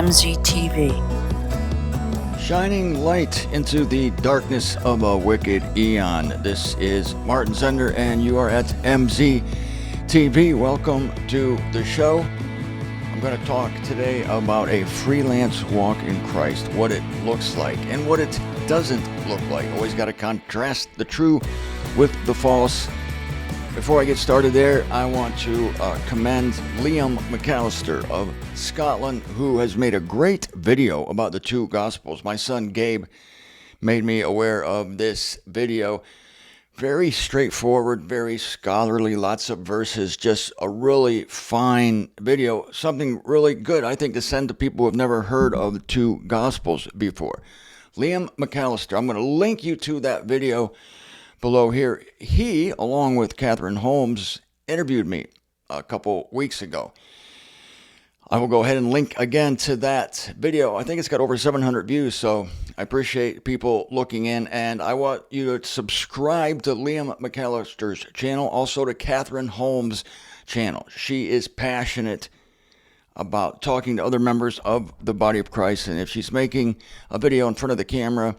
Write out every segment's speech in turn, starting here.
MZTV. Shining light into the darkness of a wicked eon. This is Martin Zender, and you are at MZTV. Welcome to the show. I'm going to talk today about a freelance walk in Christ, what it looks like and what it doesn't look like. Always got to contrast the true with the false. Before I get started there, I want to commend Liam McAllister of Scotland, who has made a great video about the two Gospels. My son Gabe made me aware of this video. Very straightforward, very scholarly, lots of verses, just a really fine video, something really good, I think, to send to people who have never heard of the two Gospels before. Liam McAllister, I'm going to link you to that video below here. He, along with Catherine Holmes, interviewed me a couple weeks ago. I will go ahead and link again to that video. I think it's got over 700 views, so I appreciate people looking in, and I want you to subscribe to Liam McAllister's channel, also to Catherine Holmes' channel. She is passionate about talking to other members of the body of Christ, and if she's making a video in front of the camera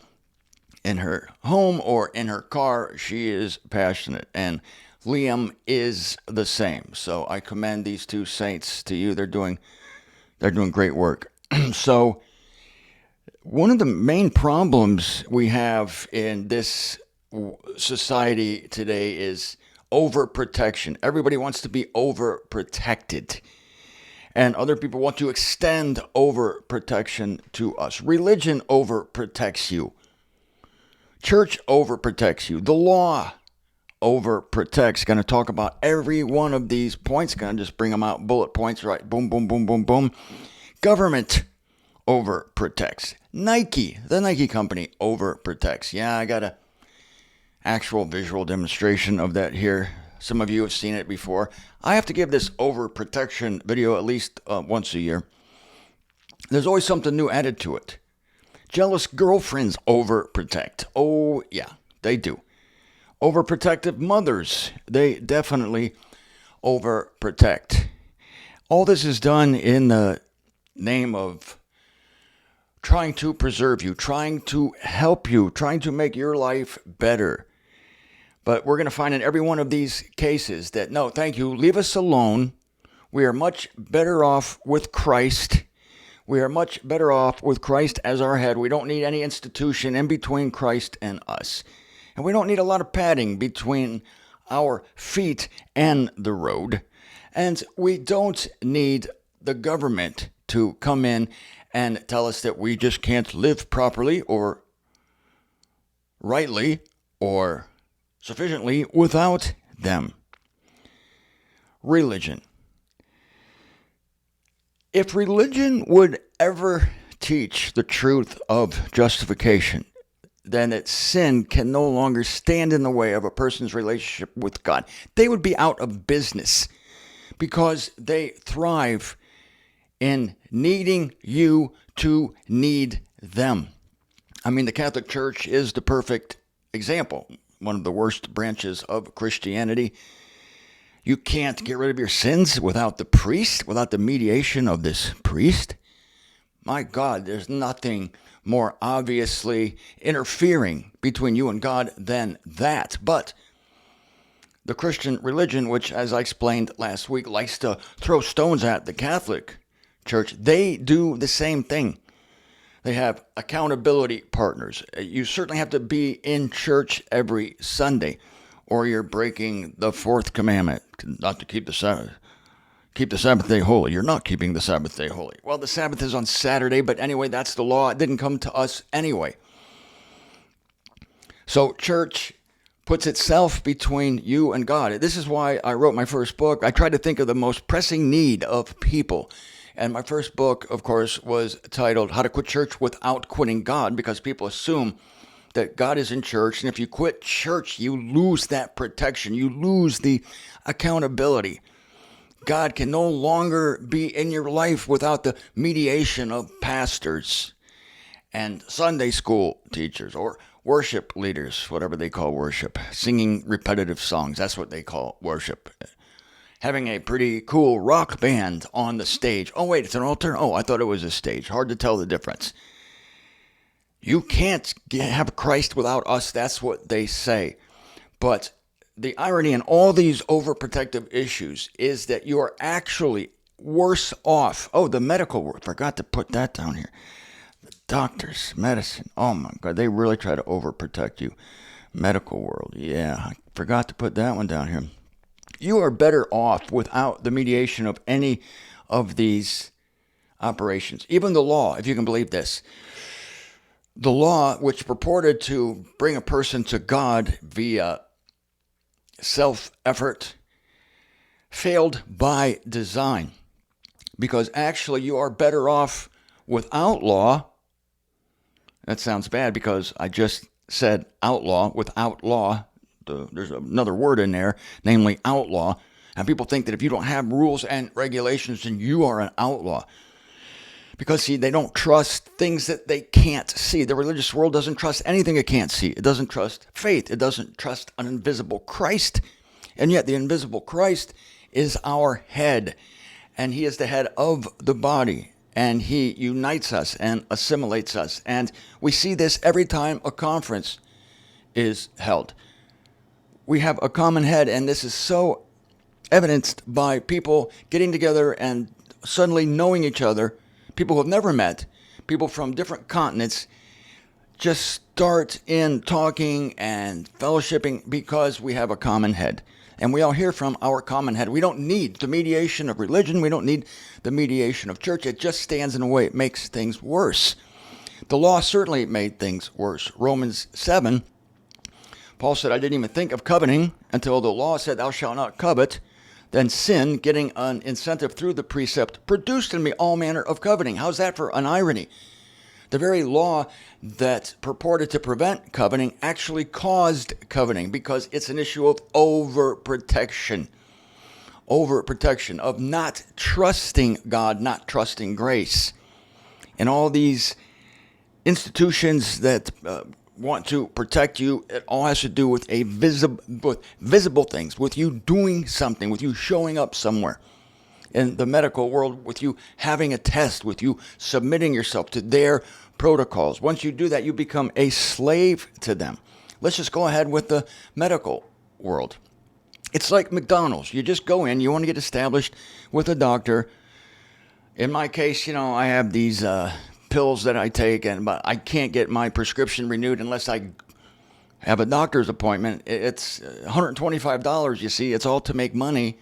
in her home or in her car, she is passionate, and Liam is the same. So I commend these two saints to you. They're doing great work. So one of the main problems we have in this society today is overprotection. Everybody wants to be overprotected, and other people want to extend overprotection to us. Religion overprotects you. Church overprotects you. The law overprotects. Going to talk about every one of these points. Going to just bring them out, bullet points, right? Boom, boom, boom, boom, boom. Government overprotects. Nike, the Nike company, overprotects. Yeah, I got an actual visual demonstration of that here. Some of you have seen it before. I have to give this overprotection video at least once a year. There's always something new added to it. Jealous girlfriends overprotect. Oh, yeah, they do. Overprotective mothers, they definitely overprotect. All this is done in the name of trying to preserve you, trying to help you, trying to make your life better. But we're going to find in every one of these cases that, no, thank you, leave us alone. We are much better off with Christ. We are much better off with Christ as our head. We don't need any institution in between Christ and us. And we don't need a lot of padding between our feet and the road. And we don't need the government to come in and tell us that we just can't live properly or rightly or sufficiently without them. Religion. If religion would ever teach the truth of justification, then that sin can no longer stand in the way of a person's relationship with God. They would be out of business because they thrive in needing you to need them. I mean, the Catholic Church is the perfect example, one of the worst branches of Christianity. You can't get rid of your sins without the priest, without the mediation of this priest. My God, there's nothing more obviously interfering between you and God than that. But the Christian religion, which, as I explained last week, likes to throw stones at the Catholic Church, they do the same thing. They have accountability partners. You certainly have to be in church every Sunday, or you're breaking the fourth commandment, not to keep the Sabbath day holy. You're not keeping the Sabbath day holy. Well, the Sabbath is on Saturday, but anyway, that's the law. It didn't come to us anyway. So church puts itself between you and God. This is why I wrote my first book. I tried to think of the most pressing need of people. And my first book, of course, was titled How to Quit Church Without Quitting God, because people assume that God is in church, and if you quit church, you lose that protection. You lose the accountability. God can no longer be in your life without the mediation of pastors and Sunday school teachers or worship leaders, whatever they call worship, singing repetitive songs. That's what they call worship. having a pretty cool rock band on the stage. Oh, wait, it's an altar? Oh, I thought it was a stage. Hard to tell the difference. You can't have Christ without us. That's what they say. But the irony in all these overprotective issues is that you are actually worse off. Oh, the medical world. Forgot to put that down here. The doctors, medicine. Oh, my God. They really try to overprotect you. Medical world. Yeah, I forgot to put that one down here. You are better off without the mediation of any of these operations. Even the law, if you can believe this. The law, which purported to bring a person to God via self-effort, failed by design. Because actually you are better off without law. That sounds bad because I just said outlaw without law. There's another word in there, namely outlaw. And people think that if you don't have rules and regulations, then you are an outlaw. Because, see, they don't trust things that they can't see. The religious world doesn't trust anything it can't see. It doesn't trust faith. It doesn't trust an invisible Christ. And yet the invisible Christ is our head. And he is the head of the body. And he unites us and assimilates us. And we see this every time a conference is held. We have a common head, and this is so evidenced by people getting together and suddenly knowing each other. People who have never met, people from different continents, just start in talking and fellowshipping because we have a common head. And we all hear from our common head. We don't need the mediation of religion. We don't need the mediation of church. It just stands in a way. It makes things worse. The law certainly made things worse. Romans 7, Paul said, I didn't even think of coveting until the law said, thou shalt not covet. Then sin, getting an incentive through the precept, produced in me all manner of coveting. How's that for an irony? The very law that purported to prevent coveting actually caused coveting because it's an issue of overprotection. Overprotection, of not trusting God, not trusting grace. And all these institutions that want to protect you, it all has to do with visible things, with you doing something, with you showing up somewhere. In the medical world, with you having a test, with you submitting yourself to their protocols. Once you do that, you become a slave to them. Let's just go ahead with the medical world. It's like McDonald's. You just go in, you want to get established with a doctor. In my case, I have these pills that I take, but I can't get my prescription renewed unless I have a doctor's appointment. It's $125, you see. It's all to make money.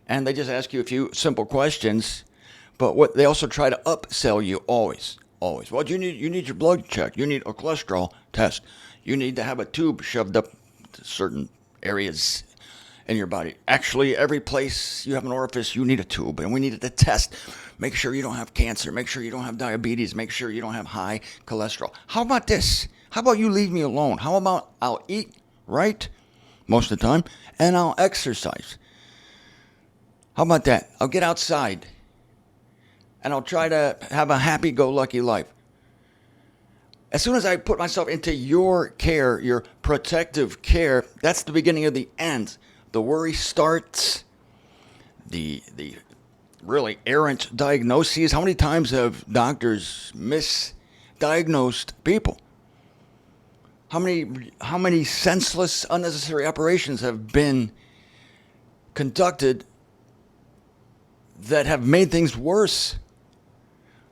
And they just ask you a few simple questions. But what they also try to upsell you always. Well, you need your blood checked. You need a cholesterol test. You need to have a tube shoved up to certain areas in your body. Actually, every place you have an orifice, you need a tube, and we need to test. Make sure you don't have cancer. Make sure you don't have diabetes. Make sure you don't have high cholesterol. How about this? How about you leave me alone? How about I'll eat right most of the time, and I'll exercise? How about that? I'll get outside, and I'll try to have a happy-go-lucky life. As soon as I put myself into your care, your protective care, that's the beginning of the end. The worry starts, the really errant diagnoses. How many times have doctors misdiagnosed people? How many senseless, unnecessary operations have been conducted that have made things worse?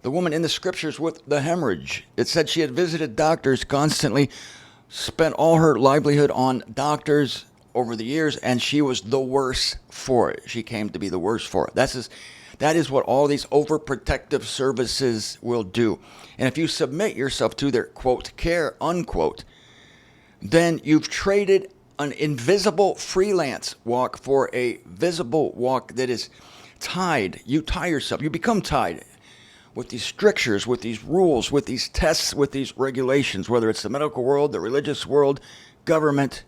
The woman in the scriptures with the hemorrhage, it said she had visited doctors constantly, spent all her livelihood on doctors over the years, and she was the worse for it. She came to be the worse for it. That is what all these overprotective services will do. And if you submit yourself to their, quote, care, unquote, then you've traded an invisible freelance walk for a visible walk that is tied. You tie yourself. You become tied with these strictures, with these rules, with these tests, with these regulations, whether it's the medical world, the religious world, government.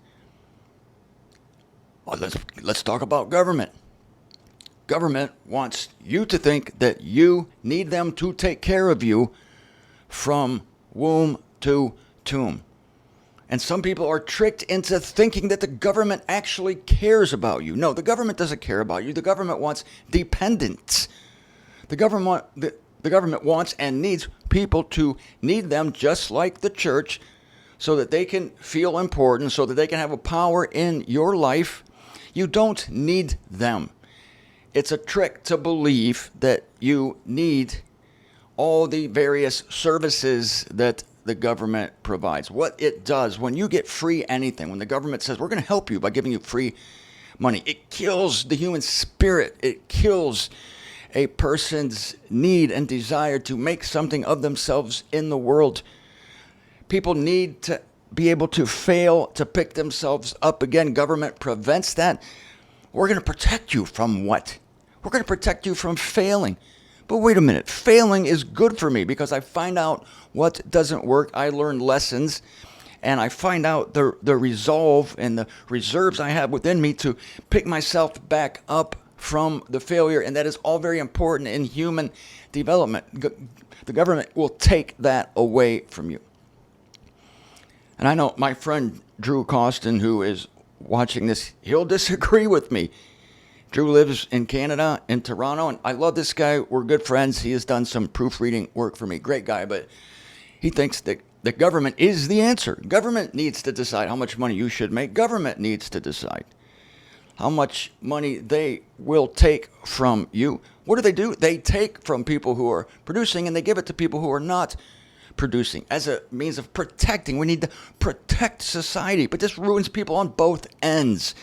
Well, let's talk about government. Government wants you to think that you need them to take care of you from womb to tomb. And some people are tricked into thinking that the government actually cares about you. No, the government doesn't care about you. The government wants dependents. The government wants and needs people to need them just like the church so that they can feel important, so that they can have a power in your life. You don't need them. It's a trick to believe that you need all the various services that the government provides. What it does, when you get free anything, when the government says, we're going to help you by giving you free money, it kills the human spirit. It kills a person's need and desire to make something of themselves in the world. People need to be able to fail, to pick themselves up again. Government prevents that. We're going to protect you from what? We're going to protect you from failing. But wait a minute, failing is good for me because I find out what doesn't work. I learn lessons, and I find out the resolve and the reserves I have within me to pick myself back up from the failure, and that is all very important in human development. The government will take that away from you. And I know my friend Drew Costin, who is watching this, he'll disagree with me. Drew lives in Canada, in Toronto, and I love this guy. We're good friends. He has done some proofreading work for me. Great guy, but he thinks that the government is the answer. Government needs to decide how much money you should make. Government needs to decide how much money they will take from you. What do? They take from people who are producing and they give it to people who are not producing as a means of protecting. We need to protect society, but this ruins people on both ends.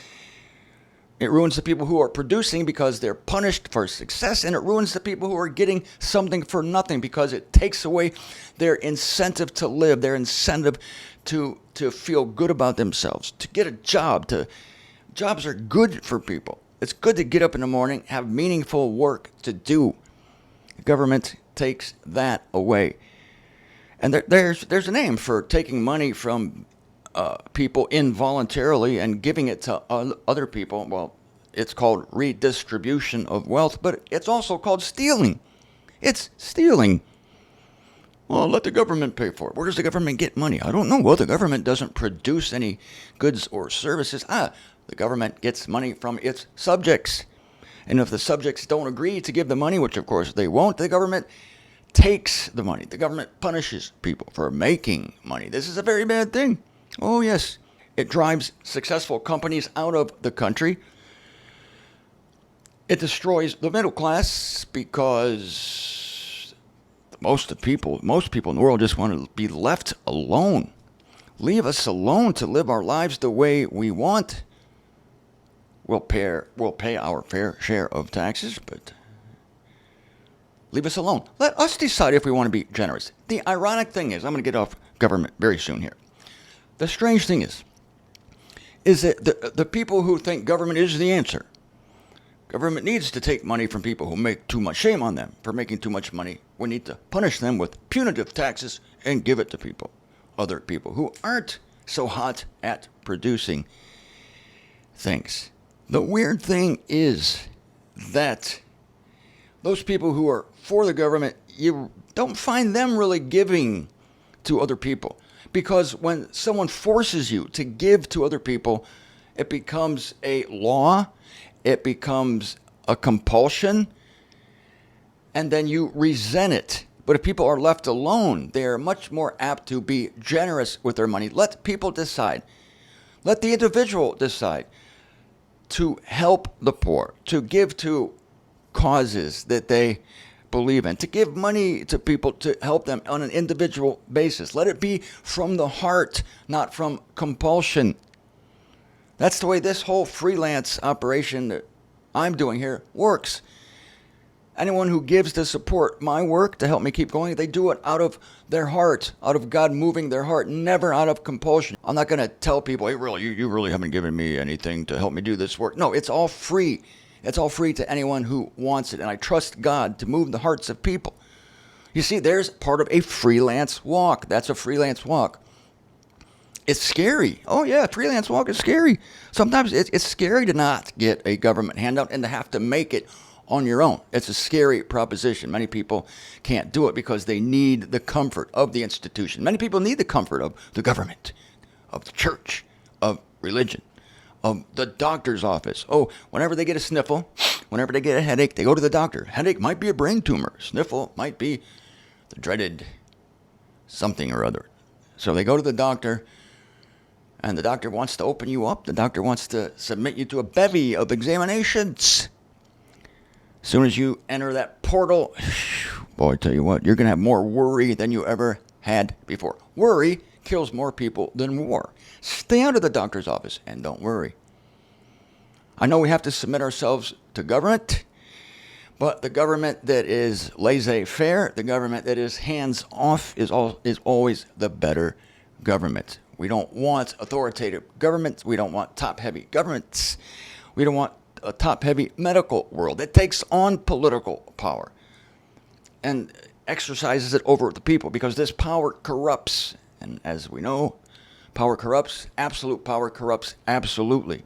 It ruins the people who are producing because they're punished for success, and it ruins the people who are getting something for nothing because it takes away their incentive to live, their incentive to feel good about themselves, to get a job. Jobs are good for people. It's good to get up in the morning, have meaningful work to do. The government takes that away. And there's a name for taking money from people involuntarily and giving it to other people. Well, it's called redistribution of wealth, but it's also called stealing. It's stealing. Well, let the government pay for it. Where does the government get money? I don't know. Well, the government doesn't produce any goods or services. The government gets money from its subjects. And if the subjects don't agree to give the money, which of course they won't, the government takes the money. The government punishes people for making money. This is a very bad thing. Oh, yes. It drives successful companies out of the country. It destroys the middle class because most people in the world just want to be left alone. Leave us alone to live our lives the way we want. We'll pay our fair share of taxes, but leave us alone. Let us decide if we want to be generous. The ironic thing is, I'm going to get off government very soon here. The strange thing is that the people who think government is the answer, government needs to take money from people who make too much. Shame on them for making too much money. We need to punish them with punitive taxes and give it to other people who aren't so hot at producing things. The weird thing is that those people who are for the government, you don't find them really giving to other people. Because when someone forces you to give to other people, it becomes a law, it becomes a compulsion, and then you resent it. But if people are left alone, they are much more apt to be generous with their money. Let people decide. Let the individual decide to help the poor, to give to causes that they believe in, to give money to people to help them on an individual basis. Let it be from the heart, not from compulsion. That's the way this whole freelance operation that I'm doing here works. Anyone who gives to support my work to help me keep going, they do it out of their heart, out of God moving their heart, never out of compulsion. I'm not going to tell people, hey, really, you really haven't given me anything to help me do this work. No, it's all free. It's all free to anyone who wants it. And I trust God to move the hearts of people. You see, there's part of a freelance walk. That's a freelance walk. It's scary. Oh, yeah, freelance walk is scary. Sometimes it's scary to not get a government handout and to have to make it on your own. It's a scary proposition. Many people can't do it because they need the comfort of the institution. Many people need the comfort of the government, of the church, of religion, of the doctor's office. Oh, whenever they get a sniffle, whenever they get a headache, they go to the doctor. Headache might be a brain tumor. Sniffle might be the dreaded something or other. So they go to the doctor, and the doctor wants to open you up. The doctor wants to submit you to a bevy of examinations. As soon as you enter that portal, boy, I tell you what, you're going to have more worry than you ever had before. Worry kills more people than war. Stay out of the doctor's office and don't worry. I know we have to submit ourselves to government, but the government that is laissez-faire, the government that is hands-off is always the better government. We don't want authoritative governments. We don't want top-heavy governments. We don't want a top-heavy medical world that takes on political power and exercises it over the people, because this power corrupts. And as we know, power corrupts. Absolute power corrupts absolutely.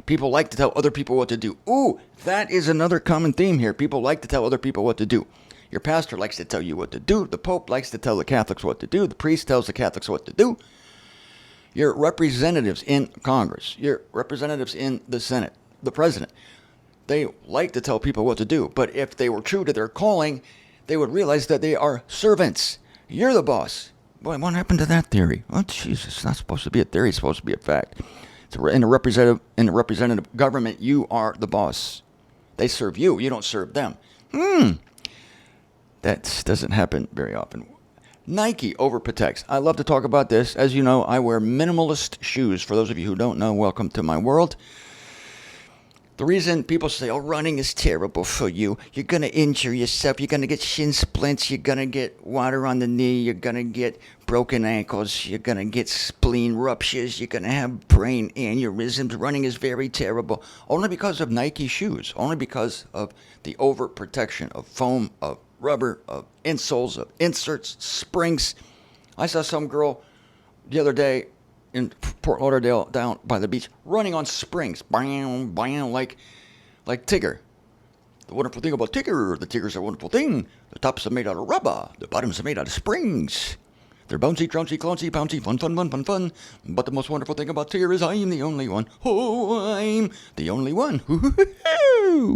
People like to tell other people what to do. Ooh, that is another common theme here. People like to tell other people what to do. Your pastor likes to tell you what to do. The Pope likes to tell the Catholics what to do. The priest tells the Catholics what to do. Your representatives in Congress, your representatives in the Senate, the president, they like to tell people what to do. But if they were true to their calling, they would realize that they are servants. You're the boss. Boy, what happened to that theory? Oh, Jesus, it's not supposed to be a theory. It's supposed to be a fact. In a representative government, you are the boss. They serve you. You don't serve them. That doesn't happen very often. Nike overprotects. I love to talk about this. As you know, I wear minimalist shoes. For those of you who don't know, welcome to my world. The reason people say, oh, running is terrible for you. You're going to injure yourself. You're going to get shin splints. You're going to get water on the knee. You're going to get broken ankles. You're going to get spleen ruptures. You're going to have brain aneurysms. Running is very terrible. Only because of Nike shoes. Only because of the overprotection of foam, of rubber, of insoles, of inserts, springs. I saw some girl the other day in Fort Lauderdale down by the beach running on springs. Bam, bam, like Tigger. The wonderful thing about Tigger, the Tigger's a wonderful thing. The tops are made out of rubber. The bottoms are made out of springs. They're bouncy, trouncy, clouncy, bouncy, fun, fun, fun, fun, fun. But the most wonderful thing about Tigger is I'm the only one. Oh, I'm the only one.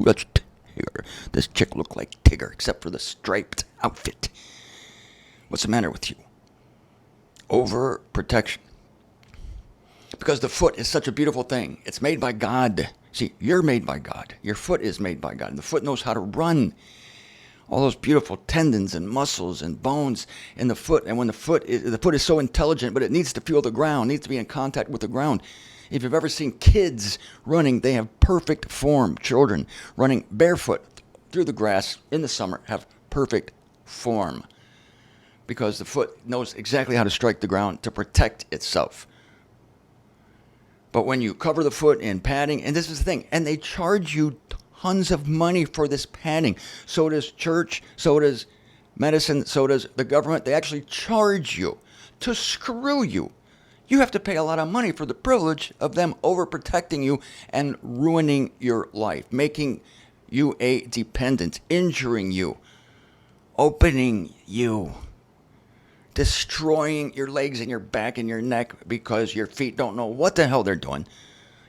That's Tigger. This chick looked like Tigger, except for the striped outfit. What's the matter with you? Overprotection. Because the foot is such a beautiful thing. It's made by God. See, you're made by God. Your foot is made by God. And the foot knows how to run. All those beautiful tendons and muscles and bones in the foot. And when the foot is so intelligent, but it needs to feel the ground, needs to be in contact with the ground. If you've ever seen kids running, they have perfect form. Children running barefoot through the grass in the summer have perfect form. Because the foot knows exactly how to strike the ground to protect itself. But when you cover the foot in padding, and this is the thing, and they charge you tons of money for this padding. So does church, so does medicine, so does the government. They actually charge you to screw you. You have to pay a lot of money for the privilege of them overprotecting you and ruining your life, making you a dependent, injuring you, opening you, destroying your legs and your back and your neck because your feet don't know what the hell they're doing.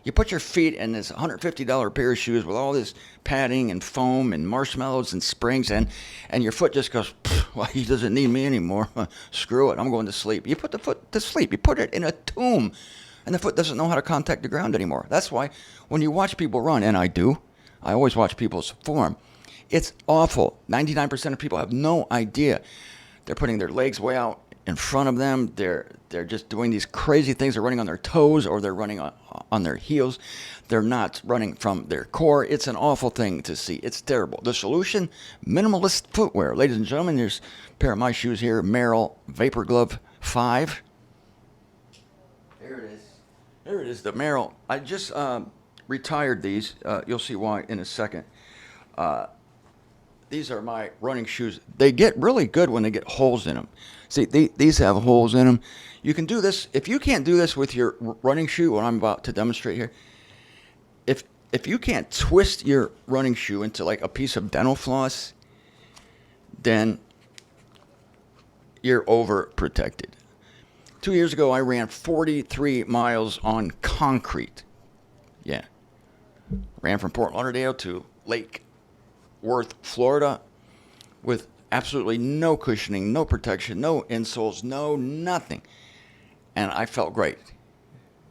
You put your feet in this $150 pair of shoes with all this padding and foam and marshmallows and springs, and your foot just goes, well, he doesn't need me anymore. Screw it, I'm going to sleep. You put the foot to sleep. You put it in a tomb, and the foot doesn't know how to contact the ground anymore. That's why when you watch people run, and I do, I always watch people's form. It's awful. 99% of people have no idea. They're putting their legs way out in front of them. They're just doing these crazy things. They're running on their toes or they're running on their heels. They're not running from their core. It's an awful thing to see. It's terrible. The solution, minimalist footwear. Ladies and gentlemen, here's a pair of my shoes here, Merrell Vapor Glove 5. There it is. There it is, the Merrell. I just retired these. You'll see why in a second. These are my running shoes. They get really good when they get holes in them. See, these have holes in them. You can do this. If you can't do this with your running shoe, what I'm about to demonstrate here, if you can't twist your running shoe into like a piece of dental floss, then you're overprotected. 2 years ago, I ran 43 miles on concrete. Yeah. Ran from Fort Lauderdale to Lake Worth, Florida, with absolutely no cushioning, no protection, no insoles, no nothing. And I felt great.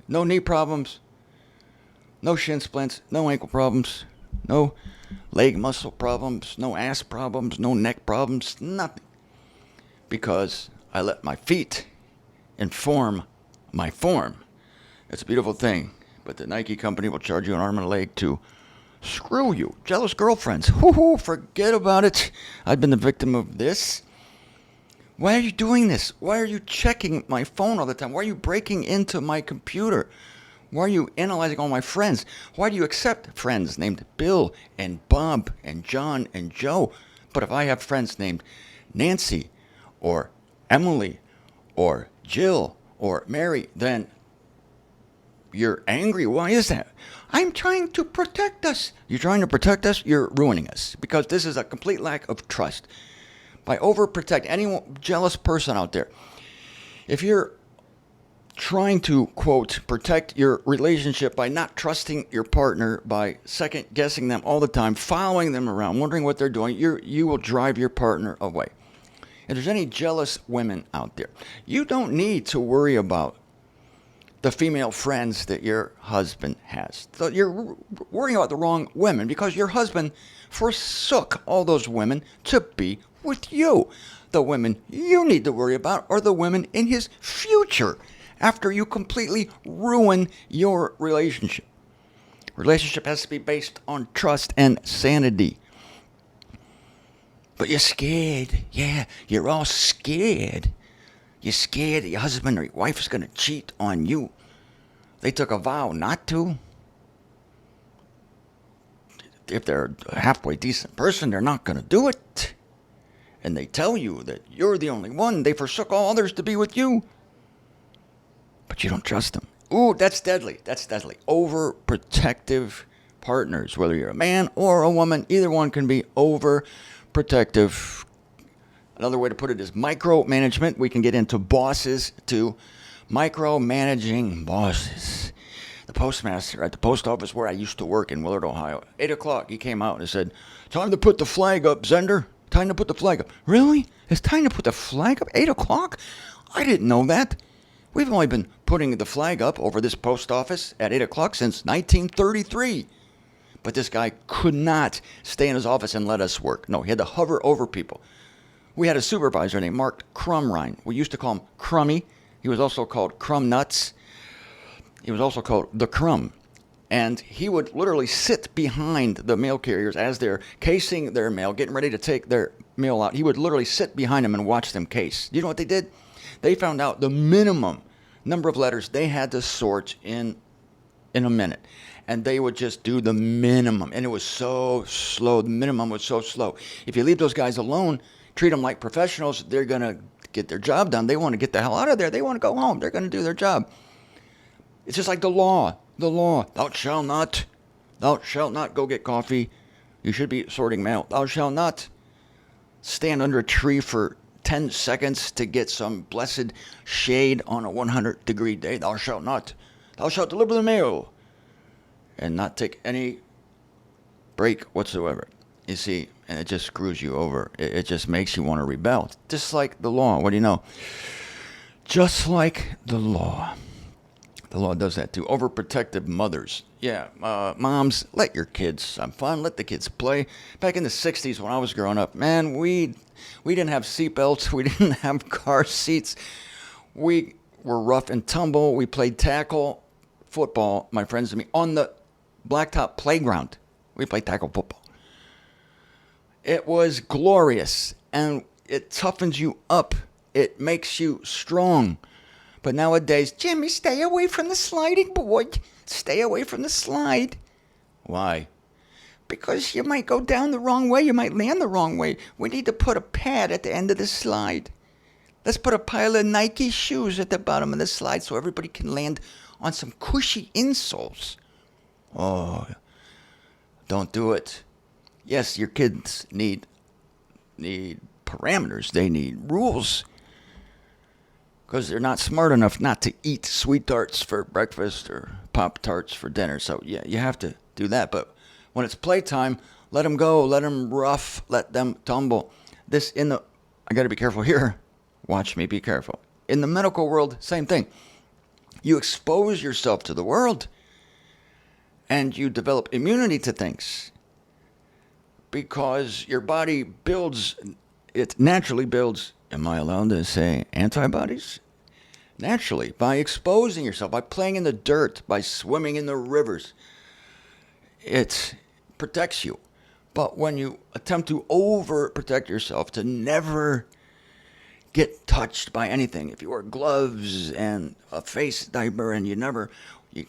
No knee problems, no shin splints, no ankle problems, no leg muscle problems, no ass problems, no neck problems, nothing. Because I let my feet inform my form. It's a beautiful thing. But the Nike company will charge you an arm and a leg to screw you. Jealous girlfriends. Whoo, forget about it. I've been the victim of this. Why are you doing this? Why are you checking my phone all the time? Why are you breaking into my computer? Why are you analyzing all my friends? Why do you accept friends named Bill and Bob and John and Joe? But if I have friends named Nancy or Emily or Jill or Mary, then you're angry. Why is that? I'm trying to protect us. You're trying to protect us? You're ruining us, because this is a complete lack of trust. By overprotect, any jealous person out there, if you're trying to, quote, protect your relationship by not trusting your partner, by second guessing them all the time, following them around, wondering what they're doing, you will drive your partner away. If there's any jealous women out there, you don't need to worry about the female friends that your husband has. So you're worrying about the wrong women, because your husband forsook all those women to be with you. The women you need to worry about are the women in his future, after you completely ruin your relationship. Relationship has to be based on trust and sanity. But you're scared. Yeah, you're all scared. You're scared that your husband or your wife is going to cheat on you. They took a vow not to. If they're a halfway decent person, they're not going to do it. And they tell you that you're the only one. They forsook all others to be with you. But you don't trust them. Ooh, that's deadly. That's deadly. Overprotective partners, whether you're a man or a woman, either one can be overprotective. Another way to put it is micromanagement. We can get into bosses too. Micromanaging bosses. The postmaster at the post office where I used to work in Willard, Ohio, 8 o'clock, he came out and said, "Time to put the flag up, Zender. Time to put the flag up." Really? It's time to put the flag up? 8 o'clock? I didn't know that. We've only been putting the flag up over this post office at 8 o'clock since 1933. But this guy could not stay in his office and let us work. No, he had to hover over people. We had a supervisor named Mark Crumrine. We used to call him Crummy. He was also called Crumb Nuts. He was also called the Crumb. And he would literally sit behind the mail carriers as they're casing their mail, getting ready to take their mail out. He would literally sit behind them and watch them case. You know what they did? They found out the minimum number of letters they had to sort in a minute. And they would just do the minimum. And it was so slow. The minimum was so slow. If you leave those guys alone, treat them like professionals, they're going to get their job done. They want to get the hell out of there. They want to go home. They're going to do their job. It's just like the law. The law. Thou shalt not. Thou shalt not go get coffee. You should be sorting mail. Thou shalt not stand under a tree for 10 seconds to get some blessed shade on a 100-degree day. Thou shalt not. Thou shalt deliver the mail and not take any break whatsoever. You see, and it just screws you over. It just makes you want to rebel. Just like the law. What do you know? Just like the law. The law does that too. Overprotective mothers. Yeah, moms, let your kids have fun. Let the kids play. Back in the 60s when I was growing up, man, we didn't have seatbelts. We didn't have car seats. We were rough and tumble. We played tackle football, my friends and me, on the blacktop playground. We played tackle football. It was glorious, and it toughens you up. It makes you strong. But nowadays, Jimmy, stay away from the sliding board. Stay away from the slide. Why? Because you might go down the wrong way. You might land the wrong way. We need to put a pad at the end of the slide. Let's put a pile of Nike shoes at the bottom of the slide so everybody can land on some cushy insoles. Oh, don't do it. Yes, your kids need parameters. They need rules. because they're not smart enough not to eat sweet tarts for breakfast or Pop Tarts for dinner. So yeah, you have to do that. But when it's playtime, let them go, let them rough, let them tumble. I got to be careful here. Watch me be careful. In the medical world, same thing. You expose yourself to the world and you develop immunity to things because your body naturally builds, am I allowed to say antibodies? Naturally, by exposing yourself, by playing in the dirt, by swimming in the rivers, it protects you. But when you attempt to overprotect yourself, to never get touched by anything, if you wear gloves and a face diaper and you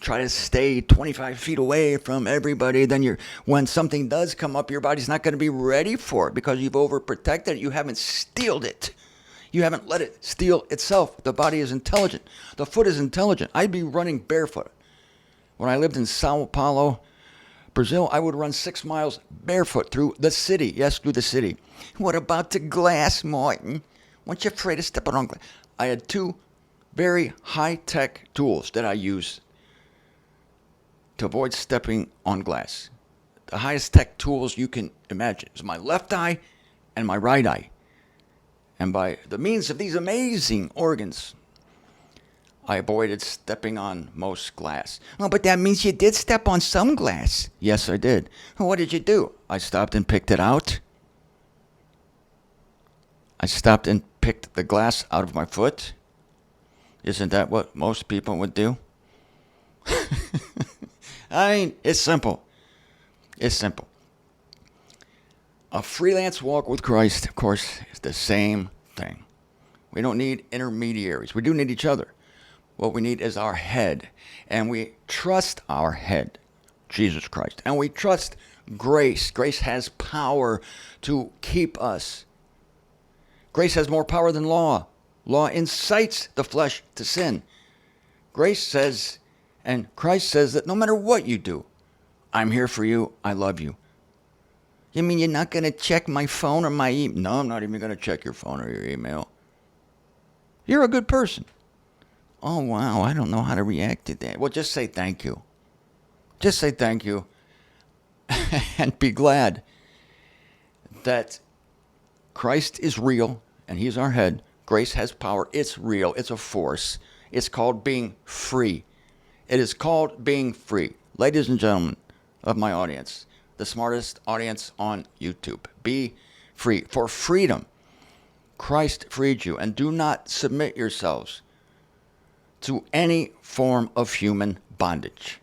try to stay 25 feet away from everybody, then when something does come up, your body's not going to be ready for it because you've overprotected it. You haven't steeled it. You haven't let it steel itself. The body is intelligent. The foot is intelligent. I'd be running barefoot. When I lived in Sao Paulo, Brazil, I would run 6 miles barefoot through the city. Yes, through the city. What about the glass, Martin? Weren't you afraid of stepping on glass? I had 2 very high-tech tools that I use to avoid stepping on glass. The highest tech tools you can imagine is my left eye and my right eye. And by the means of these amazing organs, I avoided stepping on most glass. Oh, but that means you did step on some glass. Yes, I did. What did you do? I stopped and picked it out. I stopped and picked the glass out of my foot. Isn't that what most people would do? I mean, it's simple. It's simple. A freelance walk with Christ, of course, is the same thing. We don't need intermediaries. We do need each other. What we need is our head. And we trust our head, Jesus Christ. And we trust grace. Grace has power to keep us. Grace has more power than law. Law incites the flesh to sin. Grace says, and Christ says that no matter what you do, I'm here for you. I love you. You mean you're not going to check my phone or my email? No, I'm not even going to check your phone or your email. You're a good person. Oh, wow, I don't know how to react to that. Well, just say thank you. Just say thank you and be glad that Christ is real and he's our head. Grace has power. It's real. It's a force. It's called being free. It is called being free. Ladies and gentlemen of my audience, the smartest audience on YouTube, be free. For freedom, Christ freed you. And do not submit yourselves to any form of human bondage.